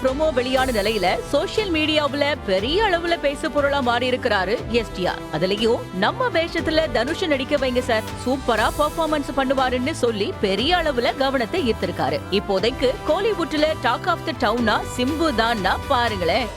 Promo வெளியான நிலையில social மீடியாவுல பெரிய அளவுல பேசு பொருளா மாறி இருக்கிறாரு எஸ்டிஆர். அதுலயும் நம்ம வேஷத்துல தனுஷ் நடிக்க வைங்க சார், சூப்பரா பெர்ஃபார்மன்ஸ் பண்ணுவாருன்னு சொல்லி பெரிய அளவுல கவனத்தை ஈர்த்திருக்காரு. இப்போதைக்கு கோலிவுட்ல டாக் ஆஃப் தி டவுனா சிம்பு தான்னா பாருங்களேன்.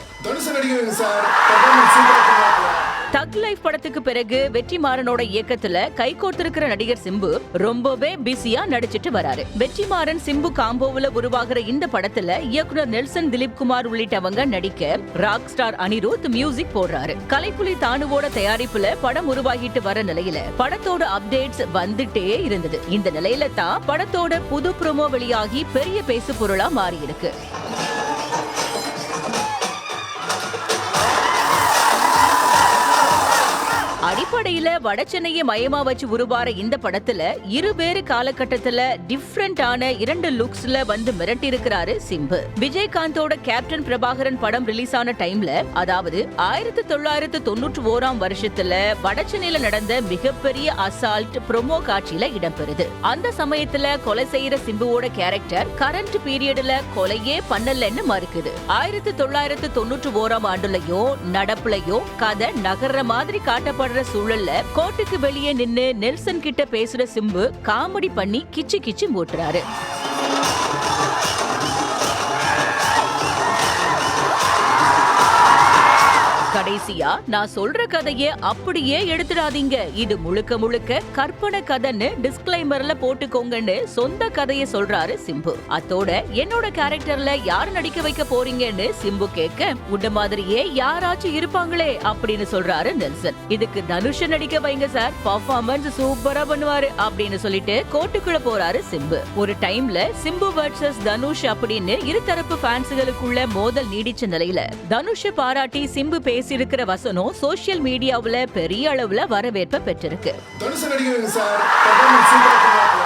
தக் லைஃப் படத்துக்கு பிறகு வெற்றிமாறனோட இயக்கத்துல கைகோர்த்திருக்கிற நடிகர் சிம்பு ரொம்பவே பிஸியா நடிச்சிட்டு வராரு. வெற்றிமாறன் சிம்பு காம்போவுல உருவாகிற இந்த படத்துல இயக்குனர் நெல்சன் திலீப் குமார் உள்ளிட்டவங்க நடிக்க ராக் ஸ்டார் அனிருத் மியூசிக் போடுறாரு. கலைப்புலி தானுவோட தயாரிப்புல படம் உருவாகிட்டு வர நிலையில படத்தோட அப்டேட்ஸ் வந்துட்டே இருந்தது. இந்த நிலையில தான் படத்தோட புது ப்ரோமோ வெளியாகி பெரிய பேசு பொருளா மாறி இருக்கு. அடிப்படையில வட சென்னையை மையமா வச்சு உருவார இந்த படத்துல இருவேறு காலகட்டத்துல டிஃபரெண்டான 2 லுக்ஸ்ல வந்து மிரட்டி இருக்கிறாரு சிம்பு. விஜயகாந்தோட கேப்டன் பிரபாகரன் படம் ரிலீஸ் ஆன டைம்ல, அதாவது 1991 வருஷத்துல வட சென்னையில நடந்த மிகப்பெரிய அசால்ட் ப்ரோமோ காட்சியில இடம்பெறுது. அந்த சமயத்துல கொலை செய்யற சிம்புவோட கேரக்டர் கரண்ட் பீரியட்ல கொலையே பண்ணலன்னு மறுக்குது. 1991 ஆண்டுலயோ நடப்புலயோ கதை நகர்ற மாதிரி காட்டப்படுற சூழல்ல கோர்ட்டுக்கு வெளியே நின்னு நெல்சன் கிட்ட பேசுற சிம்பு காமெடி பண்ணி கிச்சு கிச்சு மூட்டுறாரு. கடைசியா நான் சொல்ற கதையை அப்படியே எடுத்துடாதீங்க, இது முழுக்க முழுக்க கற்பனை கதைன்னு டிஸ்க்ளைமர்ல போட்டுக்கோங்கன்னு சொந்த கதையை சொல்றாரு சிம்பு. அத்தோட என்னோட கேரக்டர்ல யார் நடிக்க வைக்க போறீங்கன்னு சிம்பு கேட்க, உண்ட மாதிரியே யாராச்சும் இருப்பாங்களே அப்படின்னு சொல்றாரு நெல்சன். இதுக்கு தனுஷ் நடிக்க வைங்க சார், பெர்ஃபார்மன்ஸ் சூப்பரா பண்ணுவாரு அப்படின்னு சொல்லிட்டு கோர்ட்டுக்குள்ள போறாரு சிம்பு. ஒரு டைம்ல சிம்பு வர்சஸ் தனுஷ் அப்படின்னு இருதரப்பு ஃபேன்ஸ்களுக்குள்ள மோதல் நீடிச்ச நிலையில தனுஷ் பாராட்டி சிம்பு பேசியிருக்கிற வசனம் சோசியல் மீடியாவுல பெரிய அளவுல வரவேற்பை பெற்றிருக்கு.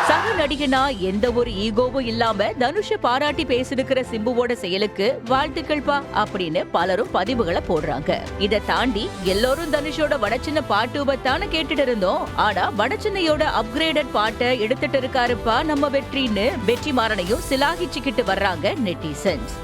சக நடிகனா எந்த ஒரு ஈகோவும் இல்லாம தனுஷ பாராட்டி பேசியிருக்கிற சிம்புவோட செயலுக்கு வாழ்த்துக்கள் பா அப்படின்னு பலரும் பதிவுகளை போடுறாங்க. இதை தாண்டி எல்லோரும் தனுஷோட வடச்சின்ன பாட்டுவத்தான கேட்டுட்டு இருந்தோம். ஆனா வடச்சின்னையோட அப்கிரேடட் பாட்டை எடுத்துட்டு இருக்காருப்பா நம்ம வெற்றின்னு வெற்றிமாறனையும் சிலாகிச்சுக்கிட்டு வர்றாங்க நெட்டிசன்ஸ்.